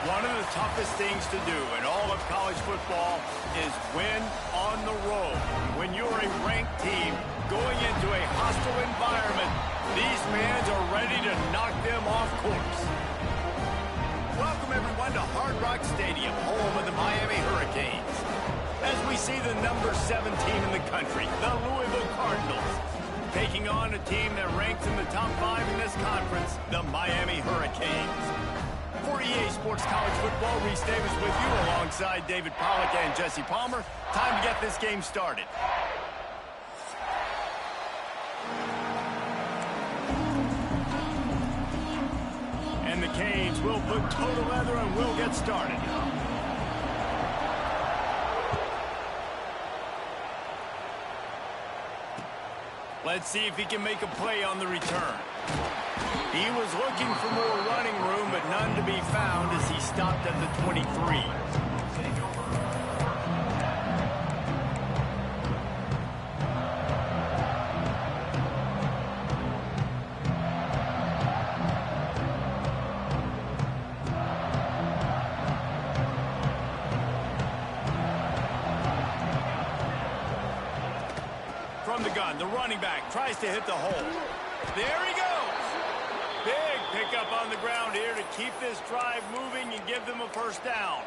One of the toughest things to do in all of college football is win on the road. When you're a ranked team going into a hostile environment, these fans are ready to knock them off course. Welcome, everyone, to Hard Rock Stadium, home of the Miami Hurricanes. As we see the number 7 team in the country, the Louisville Cardinals, taking on a team that ranks in the top 5 in this conference, the Miami Hurricanes. For EA Sports College Football, Reese Davis with you alongside David Pollack and Jesse Palmer. Time to get this game started. And the Canes will put toe to leather and will get started. Let's see if he can make a play on the return. He was looking for more running room, but none to be found as he stopped at the 23. From the gun, the running back tries to hit the hole. There he goes. Big pickup on the ground here to keep this drive moving and give them a first down.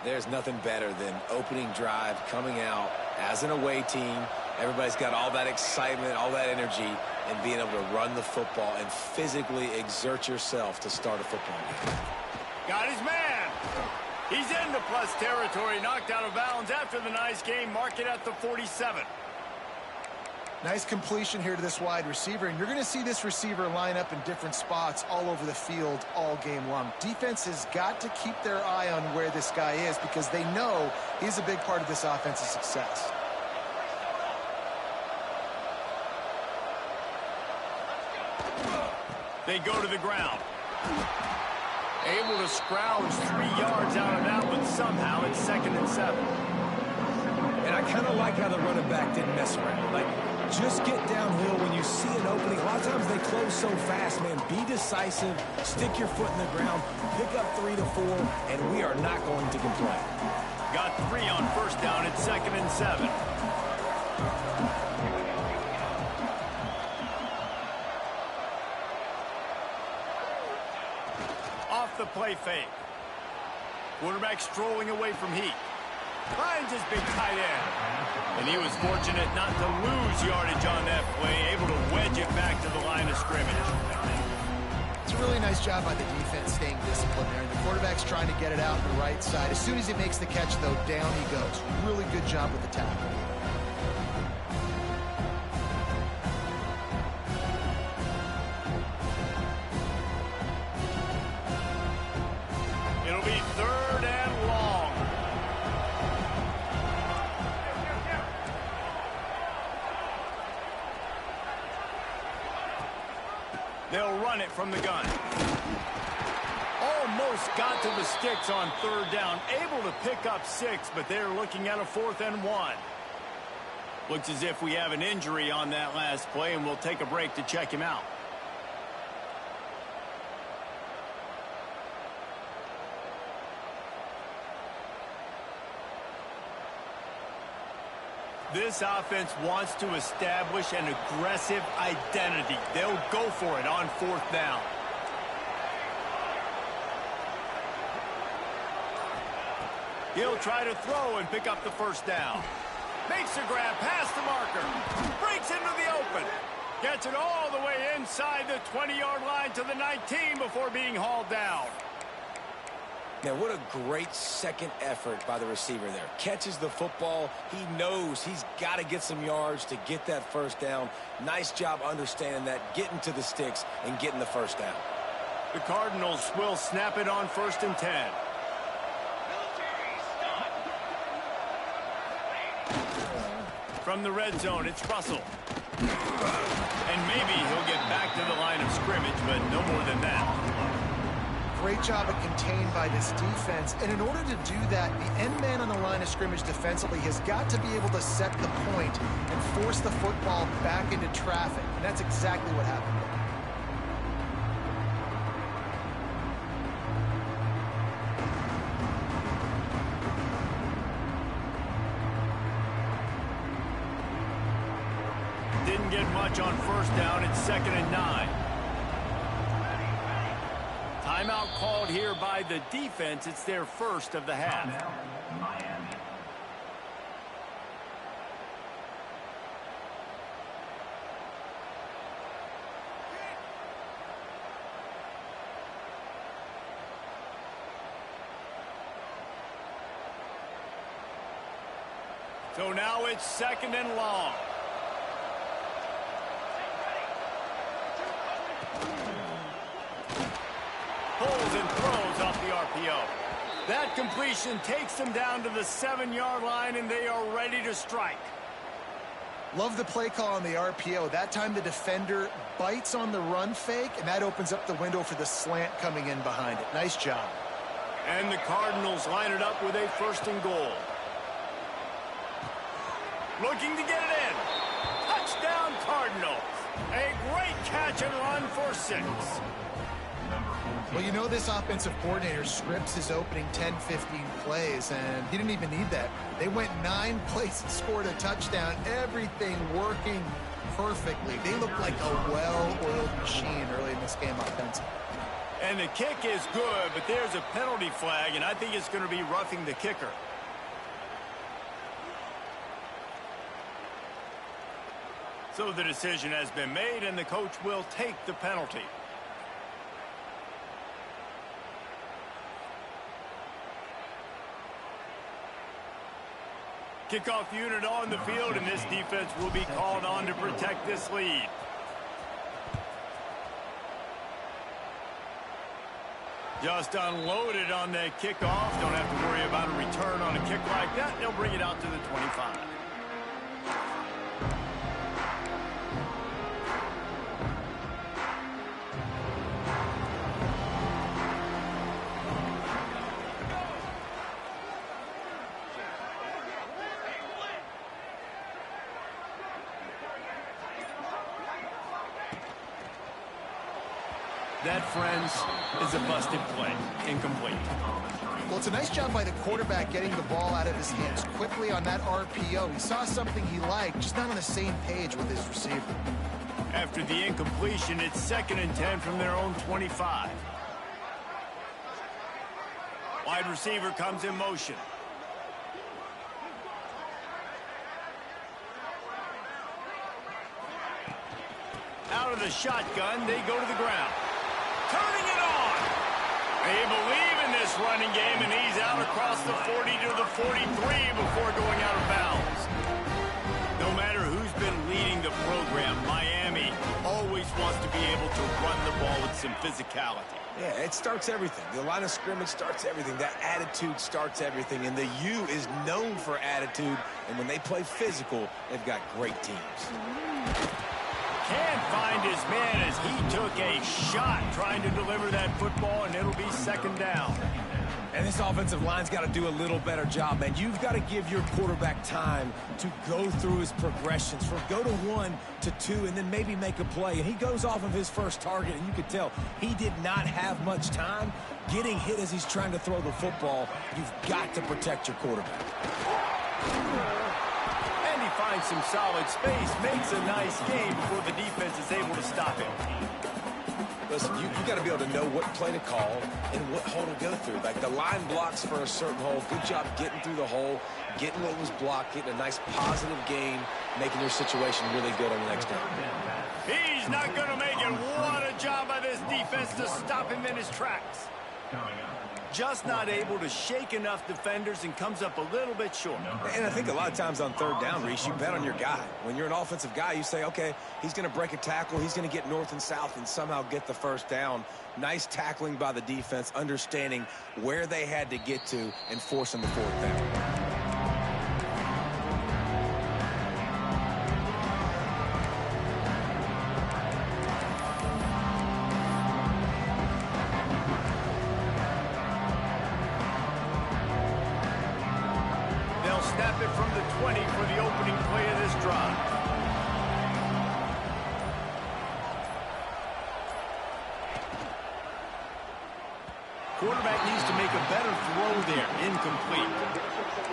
There's nothing better than opening drive, coming out as an away team. Everybody's got all that excitement, all that energy, and being able to run the football and physically exert yourself to start a football game. Got his man. He's into plus territory, knocked out of bounds after the nice game. Mark it at the 47. Nice completion here to this wide receiver, and you're going to see this receiver line up in different spots all over the field all game long. Defense has got to keep their eye on where this guy is because they know he's a big part of this offense's success. They go to the ground. Able to scrounge 3 yards out of that one somehow. It's 2nd and 7. And I kind of like how the running back didn't mess around. Like, just get downhill when you see an opening. A lot of times they close so fast, man. Be decisive, stick your foot in the ground, pick up 3 to 4, and we are not going to complain. Got 3 on first down. It's 2nd and 7. Off the play fake. Quarterback strolling away from heat. Finds his big tight end. And he was fortunate not to lose yardage on that play, able to wedge it back to the line of scrimmage. It's a really nice job by the defense staying disciplined there. And the quarterback's trying to get it out on the right side. As soon as he makes the catch, though, down he goes. Really good job with the tackle. It'll be 3rd and long. They'll run it from the gun. Almost got to the sticks on 3rd down. Able to pick up 6, but they're looking at a 4th and 1. Looks as if we have an injury on that last play, and we'll take a break to check him out. This offense wants to establish an aggressive identity. They'll go for it on 4th down. He'll try to throw and pick up the first down. Makes a grab past the marker. Breaks into the open. Gets it all the way inside the 20-yard line to the 19 before being hauled down. Now, what a great second effort by the receiver there. Catches the football. He knows he's got to get some yards to get that first down. Nice job understanding that, getting to the sticks and getting the first down. The Cardinals will snap it on 1st and 10. From the red zone, it's Russell. And maybe he'll get back to the line of scrimmage, but no more than that. Great job at contained by this defense. And in order to do that, the end man on the line of scrimmage defensively has got to be able to set the point and force the football back into traffic. And that's exactly what happened. didn't get much on first down. It's 2nd and 9. Timeout called here by the defense. It's their first of the half. So now it's 2nd and long. Pulls and throws off the RPO. That completion takes them down to the 7-yard line, and they are ready to strike. Love the play call on the RPO. That time the defender bites on the run fake, and that opens up the window for the slant coming in behind it. Nice job. And the Cardinals line it up with a 1st and goal. Looking to get it in. Touchdown, Cardinals. A great catch and run for 6. Well, you know this offensive coordinator scripts his opening 10, 15 plays, and he didn't even need that. They went 9 plays and scored a touchdown. Everything working perfectly. They look like a well-oiled machine early in this game offensively. And the kick is good, but there's a penalty flag, and I think it's going to be roughing the kicker. So the decision has been made, and the coach will take the penalty. Kickoff unit on the field, and this defense will be called on to protect this lead. Just unloaded on that kickoff. Don't have to worry about a return on a kick like that. They'll bring it out to the 25. That, friends, is a busted play. Incomplete. Well, it's a nice job by the quarterback getting the ball out of his hands quickly on that RPO. He saw something he liked, just not on the same page with his receiver. After the incompletion, it's 2nd and 10 from their own 25. Wide receiver comes in motion. Out of the shotgun, they go to the ground. Turning it on. They believe in this running game, and he's out across the 40 to the 43 before going out of bounds. No matter who's been leading the program, Miami always wants to be able to run the ball with some physicality. Yeah, it starts everything. The line of scrimmage starts everything. That attitude starts everything. And the U is known for attitude. And when they play physical, they've got great teams. Can't find his man as he took a shot trying to deliver that football, and it'll be 2nd down. And this offensive line's got to do a little better job, man. You've got to give your quarterback time to go through his progressions from go to 1 to 2 and then maybe make a play. And he goes off of his first target, and you can tell he did not have much time getting hit as he's trying to throw the football. You've got to protect your quarterback. Finds some solid space, makes a nice game before the defense is able to stop him. Listen, you got to be able to know what play to call and what hole to go through. Like the line blocks for a certain hole. Good job getting through the hole, getting what was blocked, getting a nice positive gain, making your situation really good on the next down. He's not going to make it. What a job by this defense to stop him in his tracks. Just not able to shake enough defenders and comes up a little bit short. And I think a lot of times on 3rd down, Reese, you bet on your guy. When you're an offensive guy, you say, okay, he's going to break a tackle, he's going to get north and south and somehow get the 1st down. Nice tackling by the defense, understanding where they had to get to and forcing the 4th down. Snap it from the 20 for the opening play of this drive. Quarterback needs to make a better throw there. Incomplete.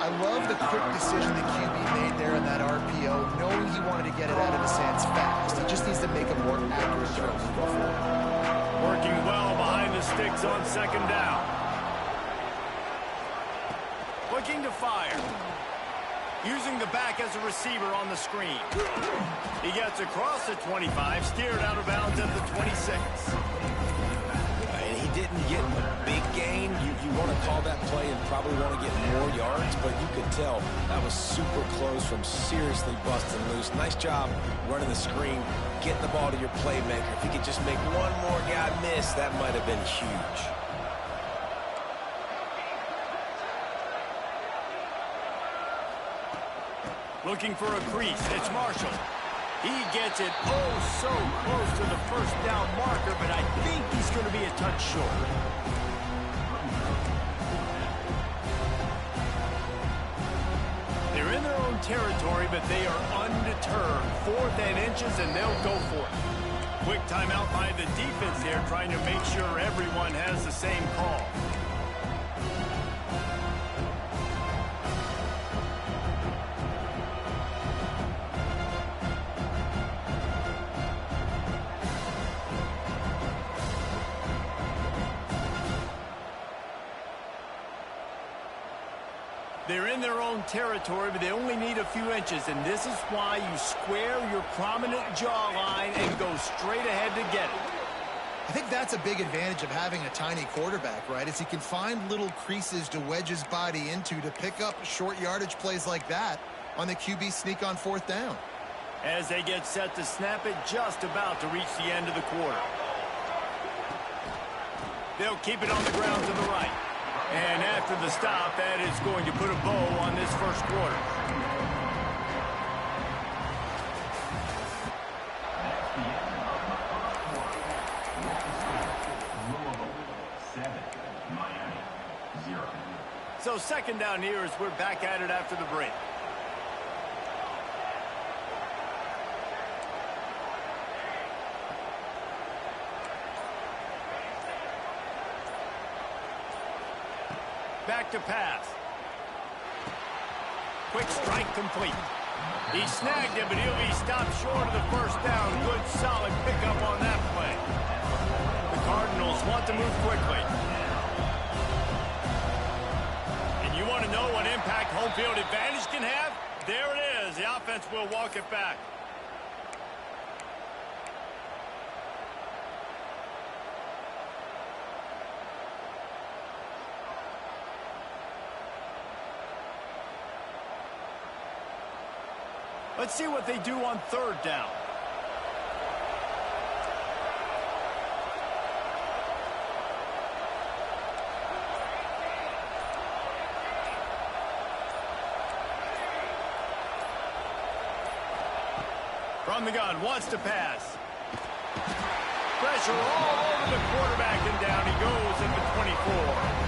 I love the quick decision that QB made there on that RPO, knowing he wanted wanted to get it out of his hands fast. He just needs to make a more accurate throw moving forward. Working well behind the sticks on second down. Looking to fire. Using the back as a receiver on the screen. He gets across the 25, steered out of bounds at the 26. And he didn't get a big gain. You want to call that play and probably want to get more yards, but you could tell that was super close from seriously busting loose. Nice job running the screen, getting the ball to your playmaker. If he could just make one more guy miss, that might have been huge. Looking for a crease. It's Marshall. He gets it oh so close to the first down marker, but I think he's going to be a touch short. They're in their own territory, but they are undeterred. 4th and inches, and they'll go for it. Quick timeout by the defense there, trying to make sure everyone has the same call. They're in their own territory, but they only need a few inches, and this is why you square your prominent jawline and go straight ahead to get it. I think that's a big advantage of having a tiny quarterback, right? Is he can find little creases to wedge his body into to pick up short yardage plays like that on the QB sneak on 4th down. As they get set to snap it, just about to reach the end of the quarter. They'll keep it on the ground to the right. And after the stop, that is going to put a bow on this first quarter. So second down here as we're back at it after the break. Back to pass. Quick strike complete. He snagged him, but he'll be stopped short of the first down. Good, solid pickup on that play. The Cardinals want to move quickly. And you want to know what impact home field advantage can have? There it is. The offense will walk it back. Let's see what they do on 3rd down. From the gun, wants to pass. Pressure all over the quarterback, and down he goes at the 24.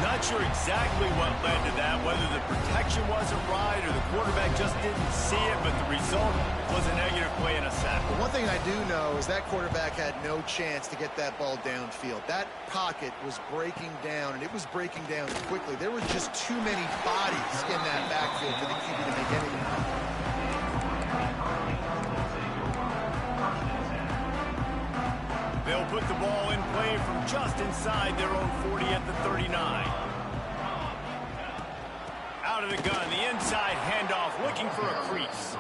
Not sure exactly what led to that, whether the protection wasn't right or the quarterback just didn't see it, but the result was a negative play and a sack. But one thing I do know is that quarterback had no chance to get that ball downfield. That pocket was breaking down, and it was breaking down quickly. There were just too many bodies in that backfield for the QB to make anything happen. They'll put the ball in play from just inside their own 40 at the 39. Out of the gun, the inside handoff, looking for a crease.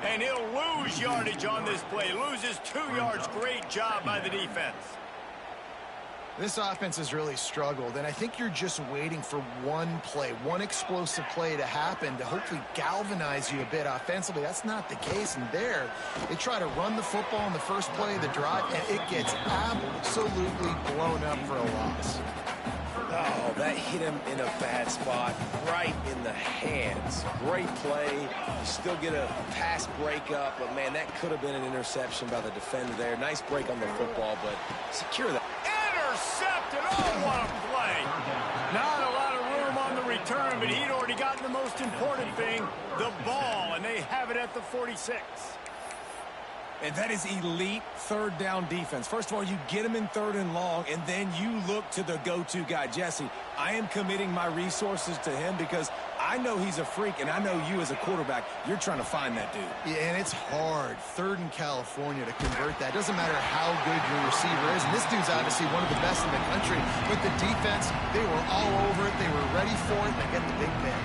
And he'll lose yardage on this play. Loses 2 yards. Great job by the defense. This offense has really struggled, and I think you're just waiting for one play, one explosive play to happen to hopefully galvanize you a bit offensively. That's not the case, and there, they try to run the football in the first play of the drive, and it gets absolutely blown up for a loss. Oh, that hit him in a bad spot, right in the hands. Great play. You still get a pass breakup, but, man, that could have been an interception by the defender there. Nice break on the football, but secure that. Intercepted. Oh, what a play. Not a lot of room on the return, but he'd already gotten the most important thing, the ball, and they have it at the 46. And that is elite 3rd down defense. First of all, you get him in 3rd and long, and then you look to the go-to guy. Jesse, I am committing my resources to him because I I know he's a freak, and I know you as a quarterback, you're trying to find that dude. Yeah, and it's hard, 3rd in California, to convert that. Doesn't matter how good your receiver is. And this dude's obviously one of the best in the country. But the defense, they were all over it. They were ready for it. They get the big pick.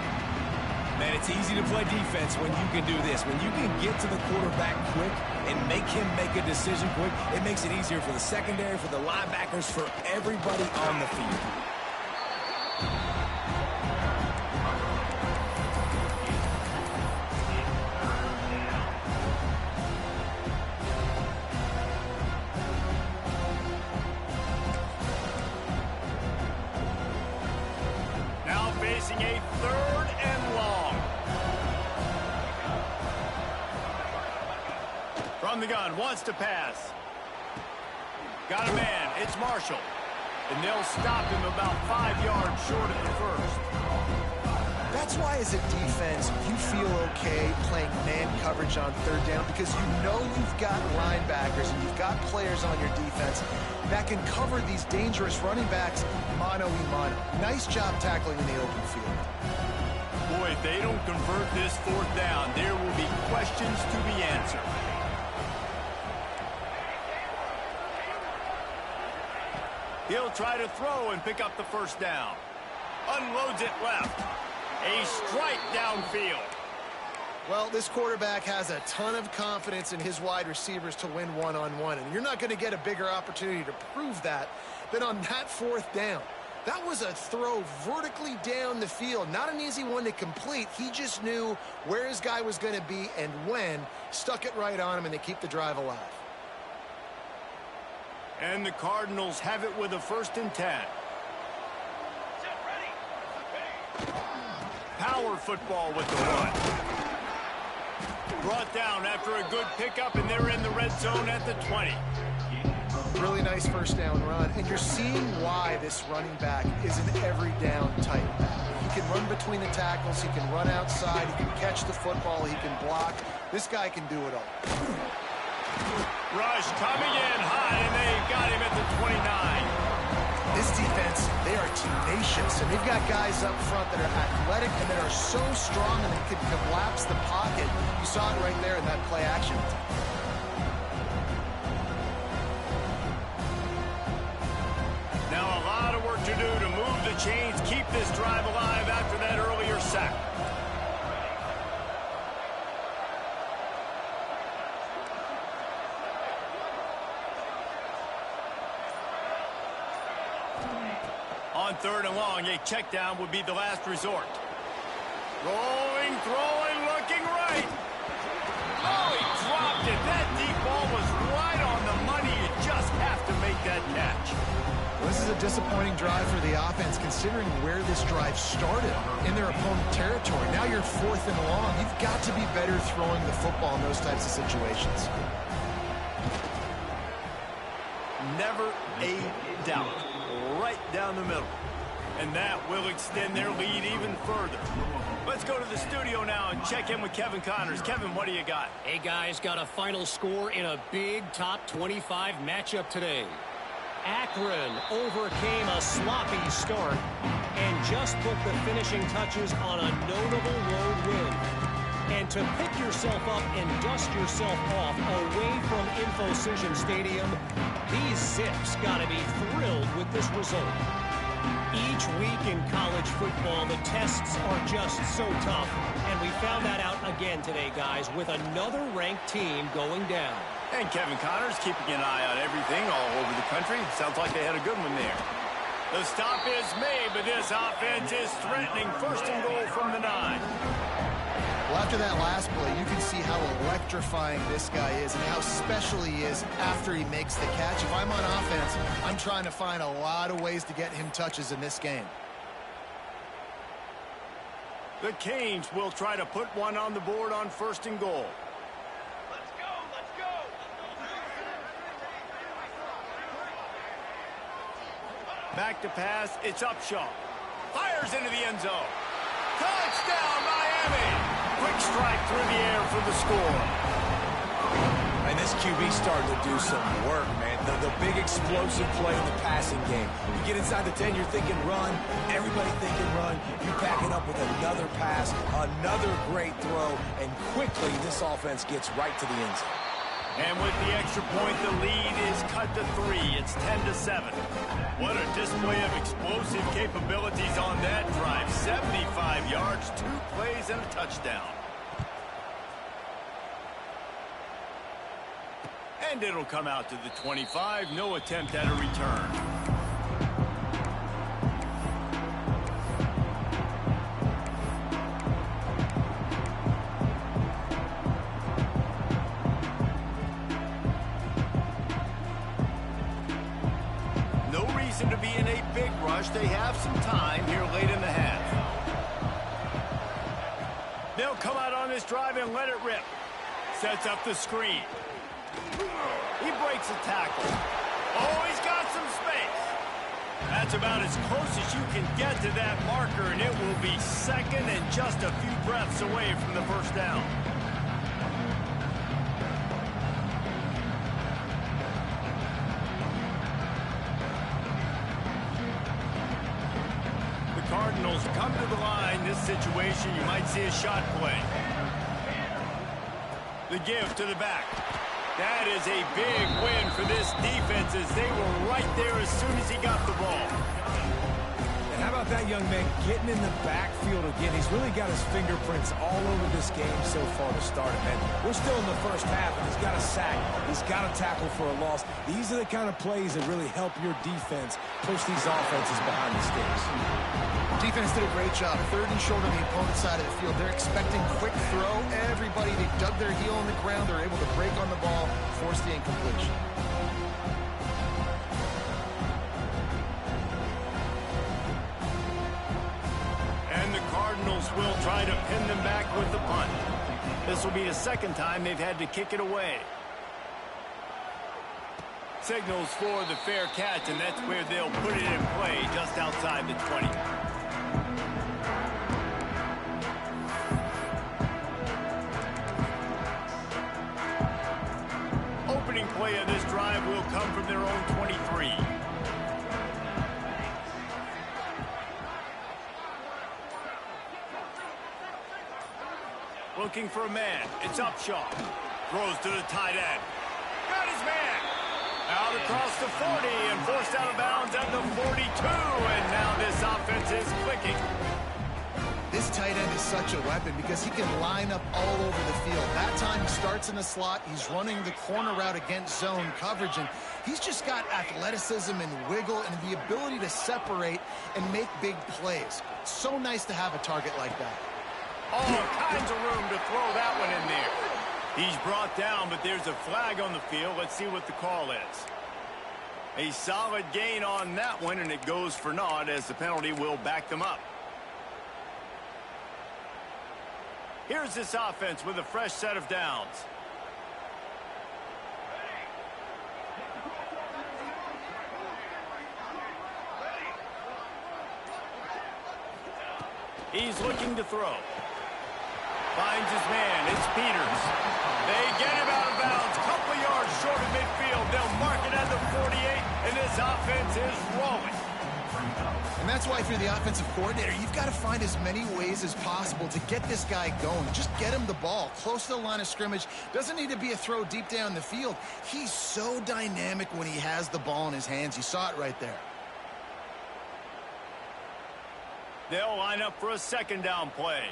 Man, it's easy to play defense when you can do this. When you can get to the quarterback quick and make him make a decision quick, it makes it easier for the secondary, for the linebackers, for everybody on the field. Now facing a 3rd and long. From the gun, wants to pass. Got a man, it's Marshall. And they'll stop him about 5 yards short of the first. That's why as a defense, you feel okay playing man coverage on 3rd down because you know you've got linebackers and you've got players on your defense that can cover these dangerous running backs mano-a-mano. Nice job tackling in the open field. Boy, if they don't convert this 4th down, there will be questions to be answered. He'll try to throw and pick up the 1st down. Unloads it left. A strike downfield. Well, this quarterback has a ton of confidence in his wide receivers to win one-on-one, and you're not going to get a bigger opportunity to prove that than on that 4th down. That was a throw vertically down the field. Not an easy one to complete. He just knew where his guy was going to be and when. Stuck it right on him, and they keep the drive alive. And the Cardinals have it with a 1st and 10. Power football with the run. Brought down after a good pickup, and they're in the red zone at the 20. Really nice 1st down run, and you're seeing why this running back is an every down type back. He can run between the tackles, he can run outside, he can catch the football, he can block. This guy can do it all. Rush coming in high, and they've got him at the 29. This defense, they are tenacious, and they've got guys up front that are athletic and that are so strong and they can collapse the pocket. You saw it right there in that play action. Now a lot of work to do to move the chains, keep this drive alive after that earlier sack. On 3rd and long, a check down would be the last resort. Rolling, throwing, looking right. Oh, he dropped it. That deep ball was right on the money. You just have to make that catch. Well, this is a disappointing drive for the offense considering where this drive started in their opponent territory. Now you're 4th and long. You've got to be better throwing the football in those types of situations. Never a doubt. Right down the middle. And that will extend their lead even further. Let's go to the studio now and check in with Kevin Connors. Kevin, what do you got? Hey, guys, got a final score in a big top 25 matchup today. Akron overcame a sloppy start and just put the finishing touches on a notable road win. And to pick yourself up and dust yourself off away from InfoCision Stadium, these Zips got to be thrilled with this result. Each week in college football, the tests are just so tough. And we found that out again today, guys, with another ranked team going down. And Kevin Connors keeping an eye on everything all over the country. Sounds like they had a good one there. The stop is made, but this offense is threatening. 1st and goal from the 9. Well, after that last play, you can see how electrifying this guy is and how special he is after he makes the catch. If I'm on offense, I'm trying to find a lot of ways to get him touches in this game. The Canes will try to put one on the board on 1st and goal. Let's go, let's go. Back to pass, it's Upshaw. Fires into the end zone. Touchdown, Miami! Quick strike through the air for the score. And this This QB's starting to do some work, man. The big explosive play in the passing game. You get inside the 10, you're thinking run. Everybody thinking run. You pack it up with another pass, another great throw, and quickly this offense gets right to the end zone. And with the extra point, the lead is cut to 3. It's 10-7. What a display of explosive capabilities on that drive. 75 yards, 2 plays, and a touchdown. And it'll come out to the 25. No attempt at a return. To be in a big rush. They have some time here late in the half. They'll come out on this drive and let it rip. Sets up the screen. He breaks a tackle. Oh, he's got some space. That's about as close as you can get to that marker, and it will be second and just a few breaths away from the first down. Cardinals come to the line. This situation, you might see a shot play. The give to the back. That is a big win for this defense as they were right there as soon as he got the ball. And how about that young man getting in the backfield again? He's really got his fingerprints all over this game so far to start it, man. We're still in the first half, and he's got a sack. He's got a tackle for a loss. These are the kind of plays that really help your defense push these offenses behind the sticks. Defense did a great job. 3rd and short on the opponent's side of the field. They're expecting quick throw. Everybody, they dug their heel on the ground. They're able to break on the ball, force the incompletion. And the Cardinals will try to pin them back with the punt. This will be the second time they've had to kick it away. Signals for the fair catch, and that's where they'll put it in play just outside the 20. Opening play of this drive will come from their own 23. Looking for a man. It's Upshaw. Throws to the tight end. Got his man. Out across the 40 and forced out of bounds at the 42. And now this offense is clicking. This tight end is such a weapon because he can line up all over the field. That time he starts in the slot. He's running the corner route against zone coverage, and he's just got athleticism and wiggle and the ability to separate and make big plays. So nice to have a target like that. All kinds of room to throw that one in there. He's brought down, but there's a flag on the field. Let's see what the call is. A solid gain on that one, and it goes for naught as the penalty will back them up. Here's this offense with a fresh set of downs. He's looking to throw. Finds his man. It's Peters. They get him out of bounds. Couple yards short of midfield. They'll mark it at the 48, and this offense is rolling. And that's why if you're the offensive coordinator, you've got to find as many ways as possible to get this guy going. Just get him the ball close to the line of scrimmage. Doesn't need to be a throw deep down the field. He's so dynamic when he has the ball in his hands. You saw it right there. They'll line up for a second down play.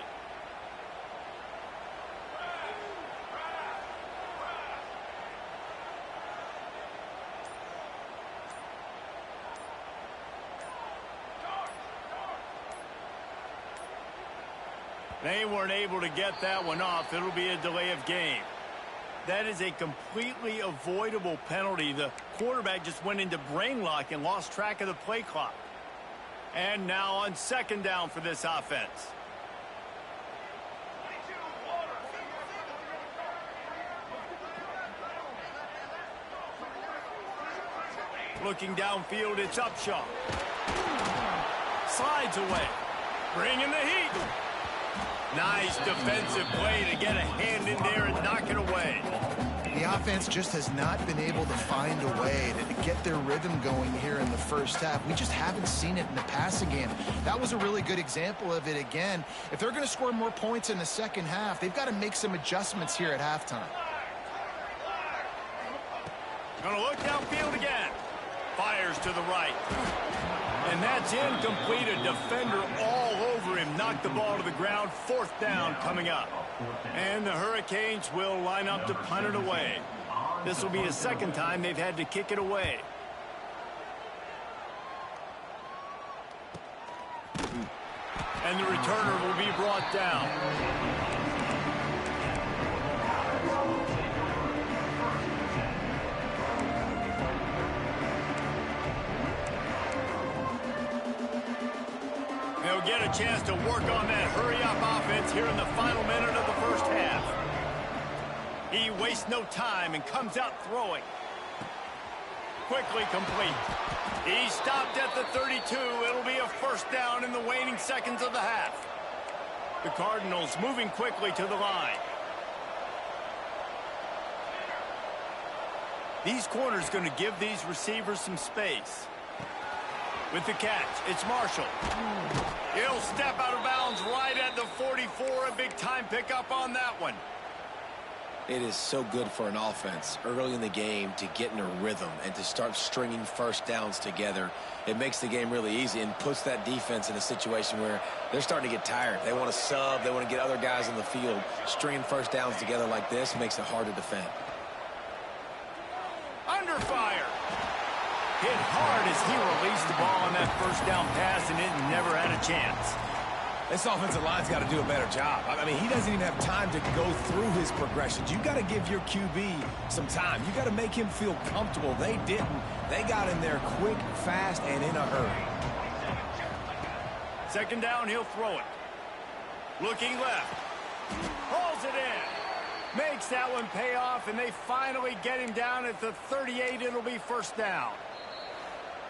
They weren't able to get that one off. It'll be a delay of game. That is a completely avoidable penalty. The quarterback just went into brain lock and lost track of the play clock. And now on second down for this offense. Looking downfield, it's Upshaw. Slides away. Bringing the heat. Nice defensive play to get a hand in there and knock it away. The offense just has not been able to find a way to get their rhythm going here in the first half. We just haven't seen it in the passing game. That was a really good example of it again. If they're going to score more points in the second half, they've got to make some adjustments here at halftime. Going to look downfield again. Fires to the right. And that's incomplete. A defender all over him. Knocked the ball to the ground. Fourth down coming up. And the Hurricanes will line up to punt it away. This will be the second time they've had to kick it away. And the returner will be brought down. They'll get a chance to work on that hurry-up offense here in the final minute of the first half. He wastes no time and comes out throwing. Quickly complete. He stopped at the 32. It'll be a first down in the waning seconds of the half. The Cardinals moving quickly to the line. These corners going to give these receivers some space. With the catch, it's Marshall. He'll step out of bounds right at the 44. A big-time pickup on that one. It is so good for an offense early in the game to get in a rhythm and to start stringing first downs together. It makes the game really easy and puts that defense in a situation where they're starting to get tired. They want to sub. They want to get other guys on the field. Stringing first downs together like this makes it hard to defend. Under fire. Hit hard as he released the ball on that first down pass, and it never had a chance. This offensive line's got to do a better job. I mean, he doesn't even have time to go through his progressions. You got to give your QB some time. You got to make him feel comfortable. They didn't. They got in there quick, fast, and in a hurry. Second down, he'll throw it. Looking left. Pulls it in. Makes that one pay off, and they finally get him down at the 38. It'll be first down.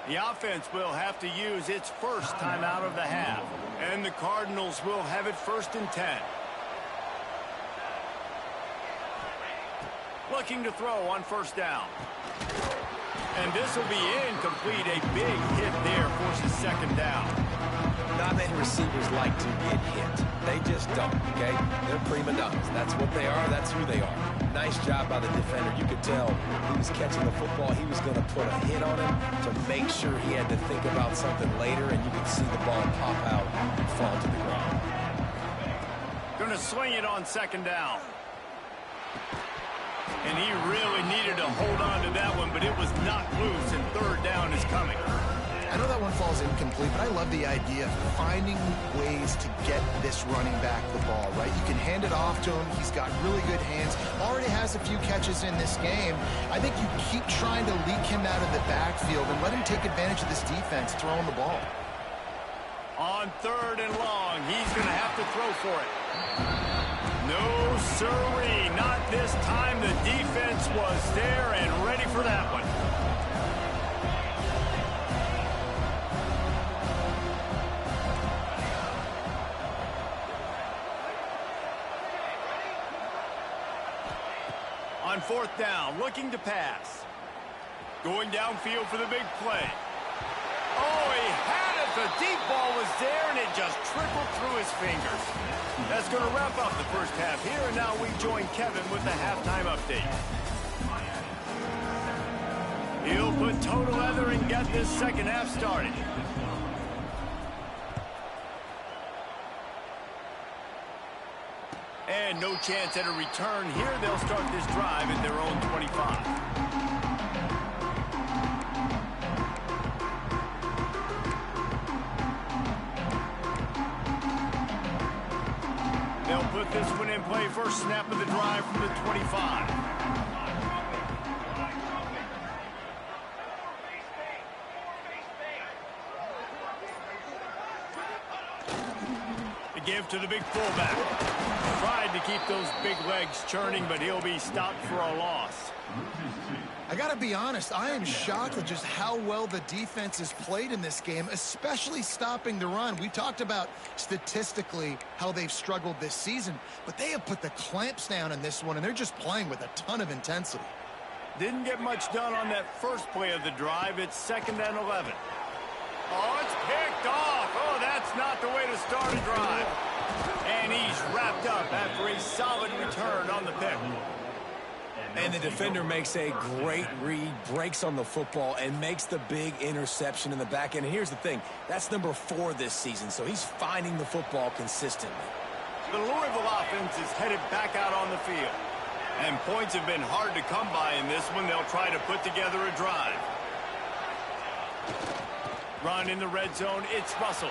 The offense will have to use its first timeout of the half. And the Cardinals will have it 1st and 10. Looking to throw on first down. And this will be incomplete. A big hit there forces second down. Not many receivers like to get hit. They just don't, okay? They're prima donnas. That's what they are. That's who they are. Nice job by the defender. You could tell he was catching the football. He was going to put a hit on him to make sure he had to think about something later, and you could see the ball pop out and fall to the ground. Going to swing it on second down. And he really needed to hold on to that one, but it was knocked loose, and third down is coming. I know that one falls incomplete, but I love the idea of finding ways to get this running back the ball, right? You can hand it off to him. He's got really good hands. Already has a few catches in this game. I think you keep trying to leak him out of the backfield and let him take advantage of this defense throwing the ball. On third and long, he's going to have to throw for it. No, sirree. Not this time. The defense was there and ready for that one. On fourth down, looking to pass. Going downfield for the big play. Oh, he had it. The deep ball was there, and it just trickled through his fingers. That's going to wrap up the first half here, and now we join Kevin with the halftime update. He'll put total leather and get this second half started. And no chance at a return here. They'll start this drive at their own 25. They'll put this one in play. First snap of the drive from the 25. give to the big fullback. Tried to keep those big legs churning, but he'll be stopped for a loss. I got to be honest, I am shocked at just how well the defense has played in this game, especially stopping the run. We talked about statistically how they've struggled this season, but they have put the clamps down in this one, and they're just playing with a ton of intensity. Didn't get much done on that first play of the drive. It's 2nd and 11. Oh, it's picked off. Oh, that's not the way to start a drive. And he's wrapped up after a solid return on the pick. And the defender makes a great read, breaks on the football, and makes the big interception in the back end. And here's the thing, that's number 4 this season, so he's finding the football consistently. The Louisville offense is headed back out on the field. And points have been hard to come by in this one. They'll try to put together a drive. Run in the red zone, it's Russell.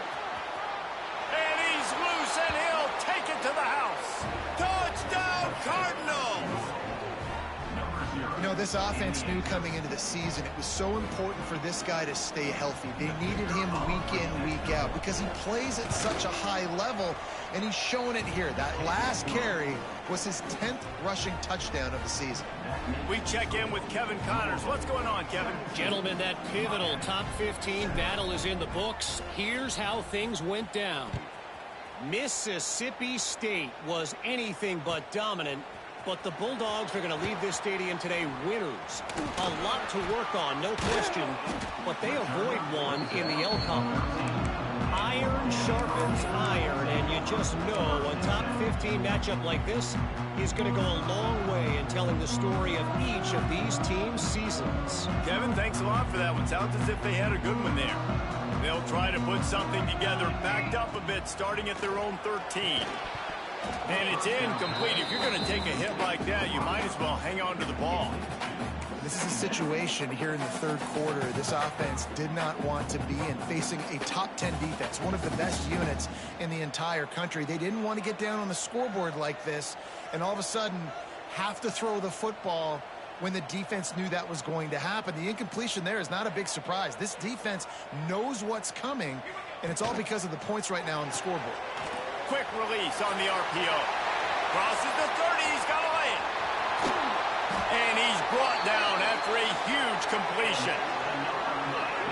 And he's loose, and he'll take it to the house. Touchdown, Cardinals! You know, this offense knew coming into the season it was so important for this guy to stay healthy. They needed him week in, week out because he plays at such a high level, and he's showing it here. That last carry was his 10th rushing touchdown of the season. We check in with Kevin Connors. What's going on, Kevin? Gentlemen, that pivotal top 15 battle is in the books. Here's how things went down. Mississippi State was anything but dominant, but the Bulldogs are going to leave this stadium today winners. A lot to work on, no question, but they avoid one in the L column. Iron sharpens iron, and you just know a top 15 matchup like this is going to go a long way in telling the story of each of these teams' seasons. Kevin, thanks a lot for that one. Sounds as if they had a good one there. They'll try to put something together, backed up a bit, starting at their own 13. And it's incomplete. If you're going to take a hit like that, you might as well hang on to the ball. This is a situation here in the third quarter this offense did not want to be in, facing a top 10 defense, one of the best units in the entire country. They didn't want to get down on the scoreboard like this and all of a sudden have to throw the football when the defense knew that was going to happen. The incompletion there is not a big surprise. This defense knows what's coming, and it's all because of the points right now on the scoreboard. Quick release on the RPO. Crosses the 30. He's got to lay it. And he's brought down after a huge completion.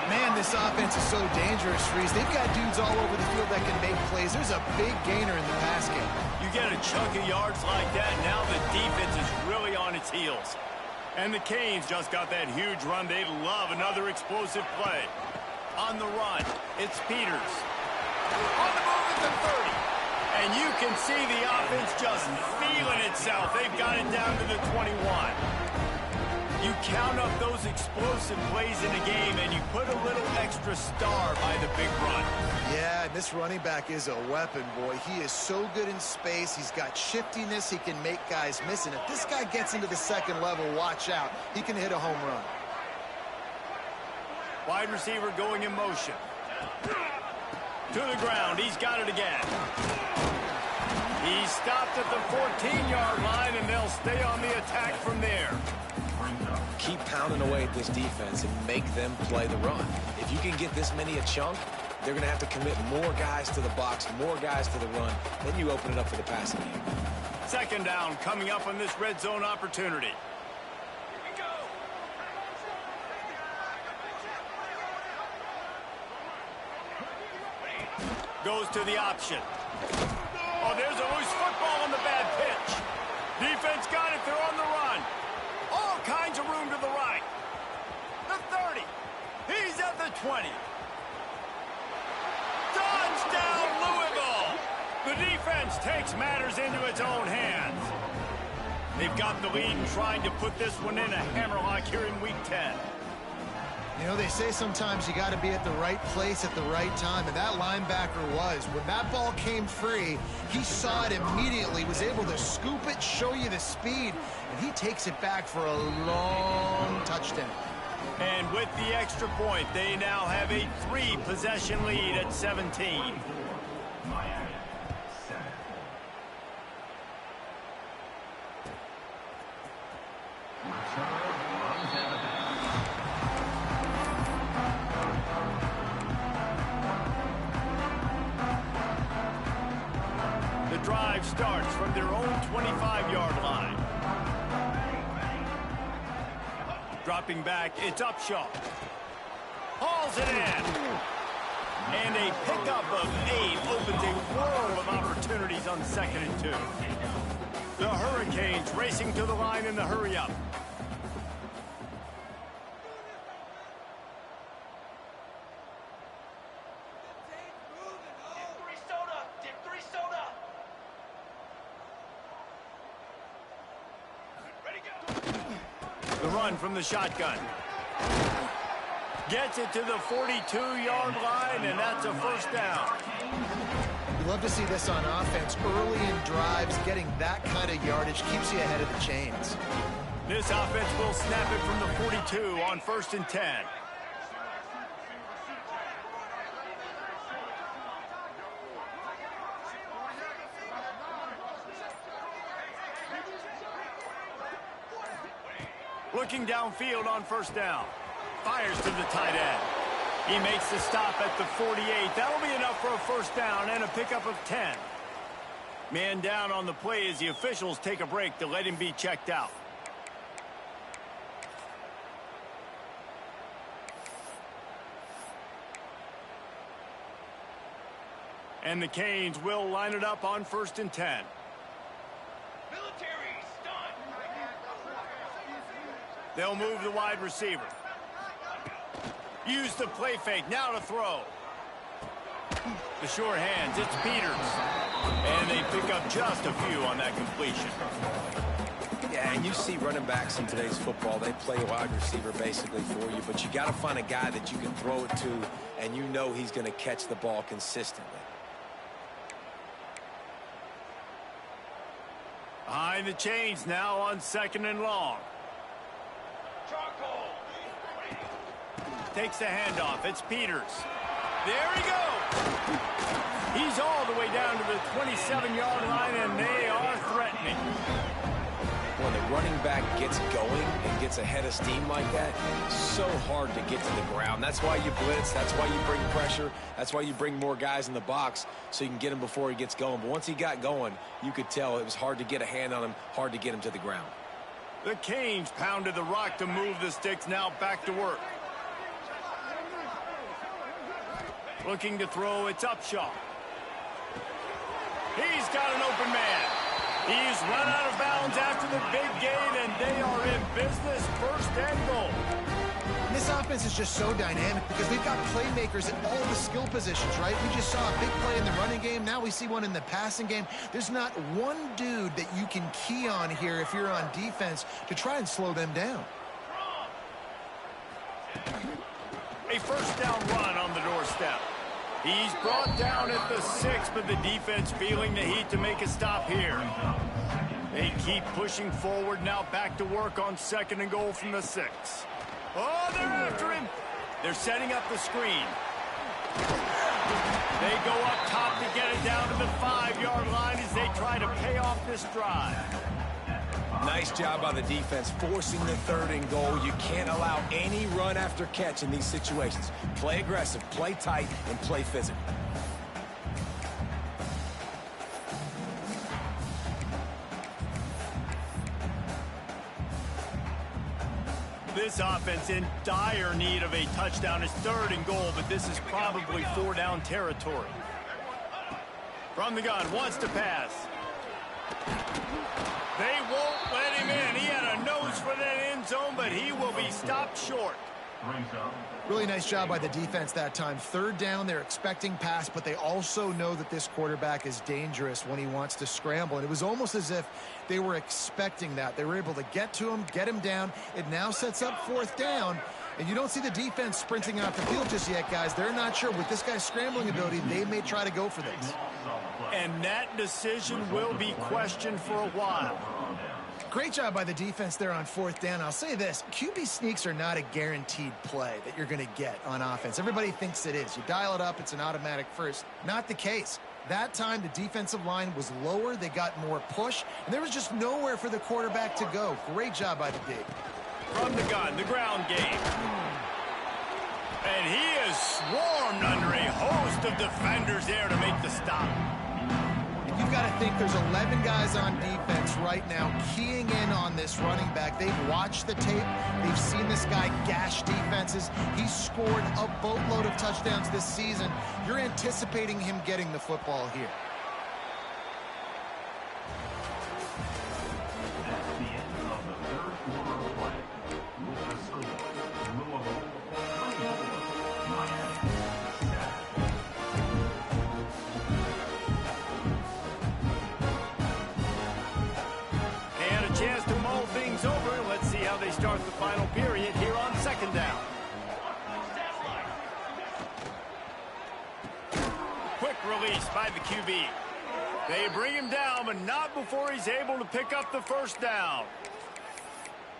Man, this offense is so dangerous, Reese. They've got dudes all over the field that can make plays. There's a big gainer in the pass game. You get a chunk of yards like that, now the defense is really on its heels. And the Canes just got that huge run. They love another explosive play. On the run, it's Peters. On the move at the 30. And you can see the offense just feeling itself. They've got it down to the 21. You count up those explosive plays in a game, and you put a little extra star by the big run. Yeah, this running back is a weapon, boy. He is so good in space. He's got shiftiness. He can make guys miss. And if this guy gets into the second level, watch out. He can hit a home run. Wide receiver going in motion. To the ground. He's got it again. He stopped at the 14-yard line, and they'll stay on the attack from there. Keep pounding away at this defense and make them play the run. If you can get this many a chunk, they're going to have to commit more guys to the box, more guys to the run. Then you open it up for the passing game. Second down coming up on this red zone opportunity. Goes to the option. Oh, there's a loose football on the bad pitch. Defense got it. They're on the run. All kinds of room to the right. The 30. He's at the 20. Touchdown, Louisville. The defense takes matters into its own hands. They've got the lead and trying to put this one in a hammerlock here in Week 10. You know, they say sometimes you got to be at the right place at the right time, and that linebacker was. When that ball came free, he saw it immediately, was able to scoop it, show you the speed, and he takes it back for a long touchdown. And with the extra point, they now have a 3-possession lead at 17. drive starts from their own 25-yard line. Dropping back, it's Upshaw. Hauls it in. And a pickup of 8 opens a world of opportunities on 2nd and 2. The Hurricanes racing to the line in the hurry-up. The run from the shotgun. Gets it to the 42-yard line, and that's a first down. You love to see this on offense. Early in drives, getting that kind of yardage keeps you ahead of the chains. This offense will snap it from the 42 on 1st and 10. Looking downfield on 1st down. Fires to the tight end. He makes the stop at the 48. That'll be enough for a first down and a pickup of 10. Man down on the play as the officials take a break to let him be checked out. And the Canes will line it up on 1st and 10. They'll move the wide receiver. Use the play fake. Now to throw. The short hands. It's Peters. And they pick up just a few on that completion. Yeah, and you see running backs in today's football, they play wide receiver basically for you, but you got to find a guy that you can throw it to, and you know he's going to catch the ball consistently. Behind the chains now on 2nd and long. Takes the handoff. It's Peters. There he goes. He's all the way down to the 27-yard line, and they are threatening. When the running back gets going and gets ahead of steam like that, it's so hard to get to the ground. That's why you blitz. That's why you bring pressure. That's why you bring more guys in the box so you can get him before he gets going. But once he got going, you could tell it was hard to get a hand on him, hard to get him to the ground. The Canes pounded the rock to move the sticks. Now back to work. Looking to throw, it's Upshaw. He's got an open man. He's run out of bounds after the big gain, and they are in business. 1st and goal. This offense is just so dynamic because they've got playmakers at all the skill positions, right? We just saw a big play in the running game. Now we see one in the passing game. There's not one dude that you can key on here if you're on defense to try and slow them down. A first down run on the doorstep. He's brought down at the 6, but the defense feeling the heat to make a stop here. They keep pushing forward, now back to work on 2nd and goal from the 6. Oh, they're after him. They're setting up the screen. They go up top to get it down to the 5-yard line as they try to pay off this drive. Nice job by the defense forcing the 3rd and goal. You can't allow any run after catch in these situations. Play aggressive, play tight, and play physical. This offense in dire need of a touchdown. It's 3rd and goal, but this is probably 4-down territory. From the gun, wants to pass. They won't let him in. He had a nose for that end zone, but he will be stopped short. Really nice job by the defense that time. 3rd down, they're expecting pass, but they also know that this quarterback is dangerous when he wants to scramble. And it was almost as if they were expecting that. They were able to get to him, get him down. It now sets up 4th down. And you don't see the defense sprinting off the field just yet, guys. They're not sure. With this guy's scrambling ability, they may try to go for this. And that decision will be questioned for a while. Great job by the defense there on 4th down. I'll say this, QB sneaks are not a guaranteed play that you're going to get on offense. Everybody thinks it is. You dial it up, it's an automatic first. Not the case. That time, the defensive line was lower. They got more push, and there was just nowhere for the quarterback to go. Great job by the D. From the gun, the ground game. And he is swarmed under a host of defenders there to make the stop. You've got to think there's 11 guys on defense right now keying in on this running back. They've watched the tape. They've seen this guy gash defenses. He's scored a boatload of touchdowns this season. You're anticipating him getting the football here. Chance to mull things over. Let's see how they start the final period here on second down. Quick release by the QB. They bring him down, but not before he's able to pick up the first down.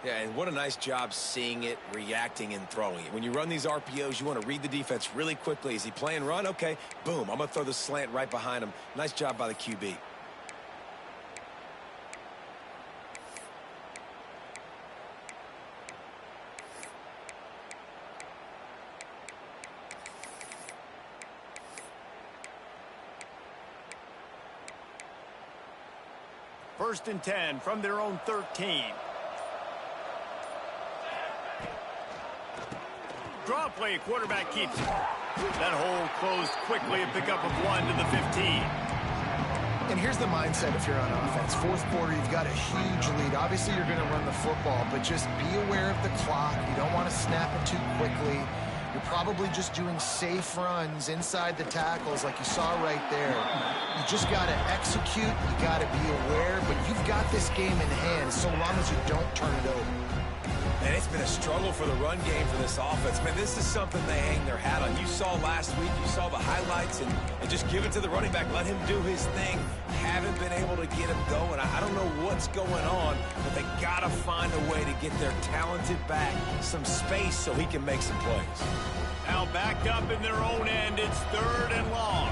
Yeah, and what a nice job seeing it, reacting, and throwing it. When you run these RPOs, you want to read the defense really quickly. Is he playing run? Okay, boom. I'm going to throw the slant right behind him. Nice job by the QB. First and 10 from their own 13. Draw play, quarterback keeps it. That hole closed quickly, a pickup of 1 to the 15. And here's the mindset if you're on offense. Fourth quarter, you've got a huge lead. Obviously, you're going to run the football, but just be aware of the clock. You don't want to snap it too quickly. You're probably just doing safe runs inside the tackles like you saw right there. You just got to execute. You got to be aware, but you've got this game in hand so long as you don't turn it over. And it's been a struggle for the run game for this offense. Man, this is something they hang their hat on. You saw last week, you saw the highlights, and just give it to the running back. Let him do his thing. Haven't been able to get him going. I don't know what's going on, but they got to find a way to get their talented back some space so he can make some plays. Now backed up in their own end, it's 3rd and long.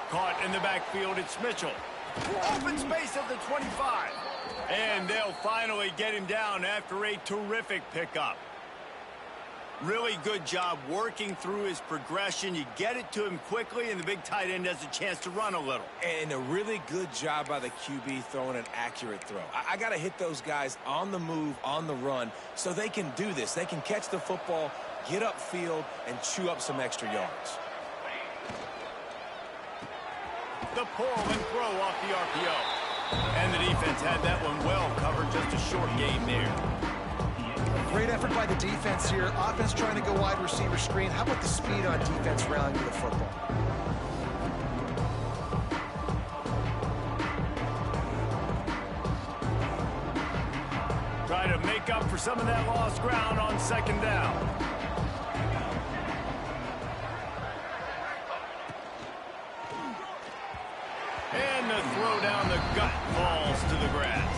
Caught in the backfield, it's Mitchell. Open space at the 25. And they'll finally get him down after a terrific pickup. Really good job working through his progression. You get it to him quickly, and the big tight end has a chance to run a little. And a really good job by the QB throwing an accurate throw. I got to hit those guys on the move, on the run, so they can do this. They can catch the football, get upfield, and chew up some extra yards. The pull and throw off the RPO. And the defense had that one well covered, just a short game there. Great effort by the defense here. Offense trying to go wide receiver screen. How about the speed on defense rallying to the football? Try to make up for some of that lost ground on second down. And the throw down the gut falls to the grass.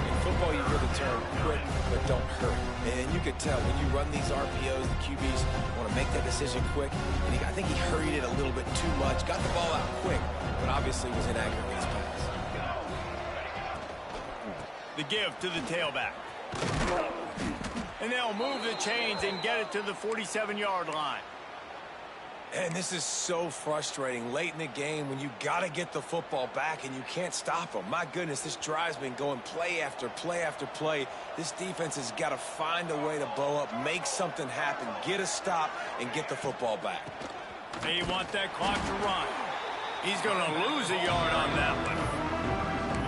In football, you hear the term quick, but don't hurry. And you could tell when you run these RPOs, the QBs want to make that decision quick. And I think he hurried it a little bit too much, got the ball out quick, but obviously was inaccurate with his pass. The give to the tailback. And they'll move the chains and get it to the 47-yard line. And this is so frustrating late in the game when you got to get the football back and you can't stop them. My goodness, this drive's been going play after play after play. This defense has got to find a way to blow up, make something happen, get a stop, and get the football back. They want that clock to run. He's going to lose a yard on that one.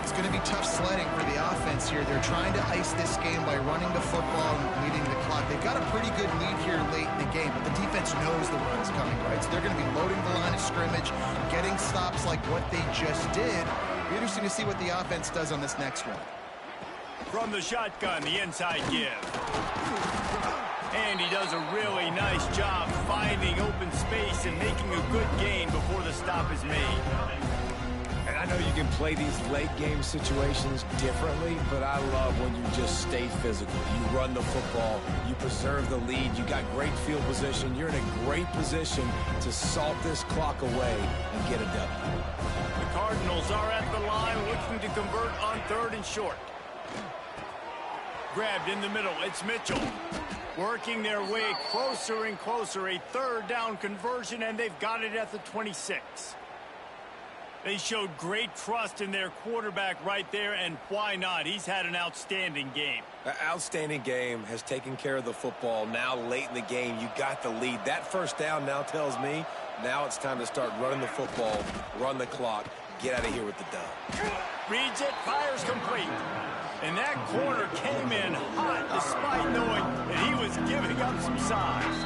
It's going to be tough sledding for the offense here. They're trying to ice this game by running the football and leading the clock. They've got a pretty good lead here late in the game, but the defense knows the run's coming, right? So they're going to be loading the line of scrimmage, getting stops like what they just did. It'll be interesting to see what the offense does on this next one. From the shotgun, the inside give. And he does a really nice job finding open space and making a good gain before the stop is made. And I know you can play these late game situations differently, but I love when you just stay physical. You run the football, you preserve the lead, you got great field position, you're in a great position to salt this clock away and get a W. The Cardinals are at the line looking to convert on 3rd and short. grabbed in the middle. It's Mitchell. Working their way closer and closer. A third down conversion, and they've got it at the 26. They showed great trust in their quarterback right there, and why not? He's had an outstanding game. An outstanding game, has taken care of the football. Now late in the game, you got the lead. That first down now tells me now it's time to start running the football, run the clock, get out of here with the dub. Reads it, fires complete. And that corner came in hot despite knowing that he was giving up some size.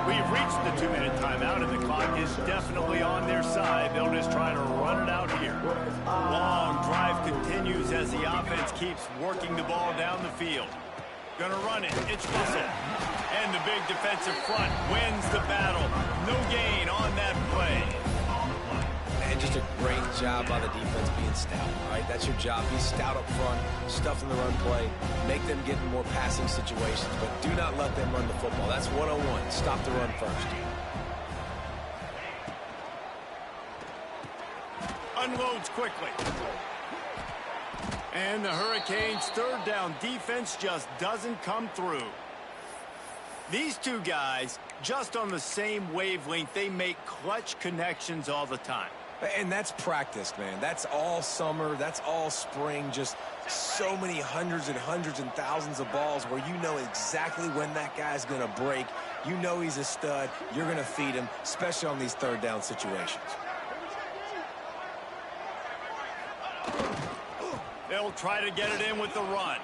We've reached the 2-minute timeout, and the clock is definitely on their side. They'll just try to run it out here. Long drive continues as the offense keeps working the ball down the field. Gonna run it. It's Russell. And the big defensive front wins the battle. No gain on that play. And just a great job by the defense being stout, right? That's your job. Be stout up front, stuff in the run play, make them get in more passing situations, but do not let them run the football. That's 101. Stop the run first. Unloads quickly. And the Hurricanes' third down defense just doesn't come through. These two guys, just on the same wavelength, they make clutch connections all the time. And that's practice, man. That's all summer. That's all spring. Just so many hundreds and hundreds and thousands of balls where you know exactly when that guy's going to break. You know he's a stud. You're going to feed him, especially on these third down situations. They'll try to get it in with the run.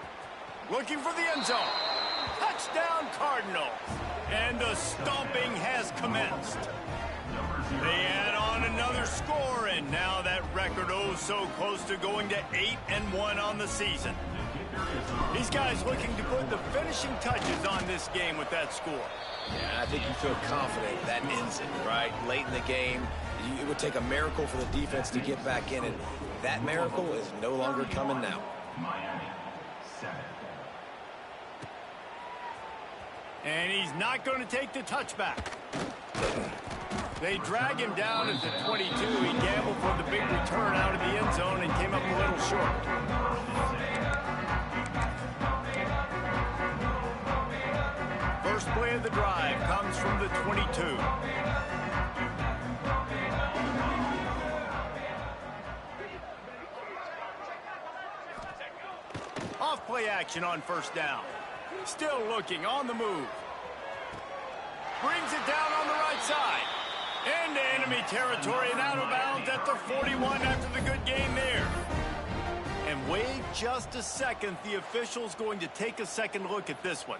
Looking for the end zone. Touchdown, Cardinals. And the stomping has commenced. They add on another score, and now that record so close to going to 8-1 on the season. These guys looking to put the finishing touches on this game with that score. Yeah, I think you feel confident that ends it, right? Late in the game, it would take a miracle for the defense to get back in it. That miracle is no longer coming now. And he's not going to take the touchback. They drag him down at the 22. He gambled for the big return out of the end zone and came up a little short. First play of the drive comes from the 22. Off play action on first down. Still looking on the move. Brings it down on the right side. Into enemy territory and out of bounds at the 41 after the good game there. And wait just a second. The official's going to take a second look at this one.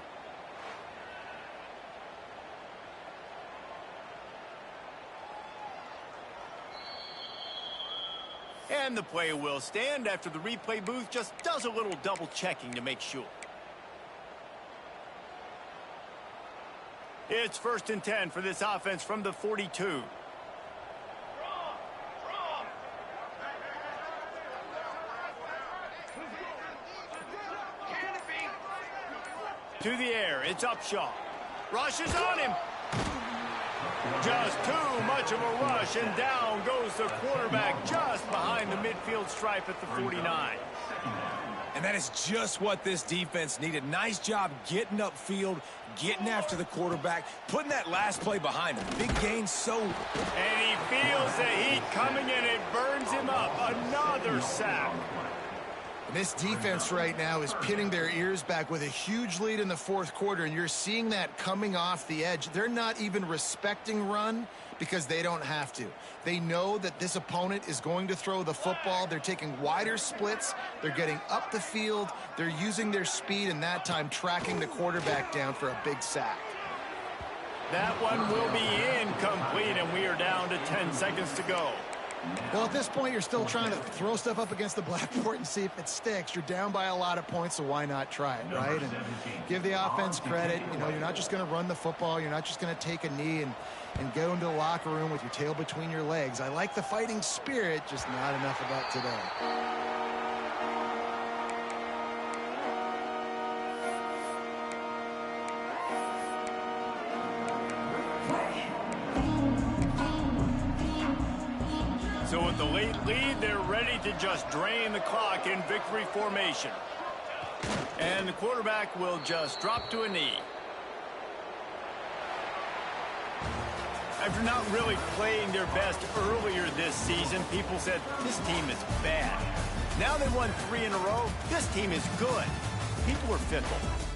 And the play will stand after the replay booth just does a little double checking to make sure. It's 1st and 10 for this offense from the 42. To the air, it's Upshaw. Rushes on him. Just too much of a rush, and down goes the quarterback just behind the midfield stripe at the 49. And that is just what this defense needed. Nice job getting upfield, getting after the quarterback, putting that last play behind him. Big gain so. And he feels the heat coming in. It burns him up. Another sack. This defense right now is pinning their ears back with a huge lead in the fourth quarter, and you're seeing that coming off the edge. They're not even respecting run because they don't have to. They know that this opponent is going to throw the football. They're taking wider splits. They're getting up the field. They're using their speed, and that time tracking the quarterback down for a big sack. That one will be incomplete, and we are down to 10 seconds to go. Well, at this point, you're still trying to throw stuff up against the blackboard and see if it sticks. You're down by a lot of points, so why not try it, right? And give the offense credit. You know, you're not just going to run the football. You're not just going to take a knee and go into the locker room with your tail between your legs. I like the fighting spirit, just not enough about today. So with the late lead, they're ready to just drain the clock in victory formation. And the quarterback will just drop to a knee. After not really playing their best earlier this season, people said this team is bad. Now they won 3 in a row. This team is good. People are fickle.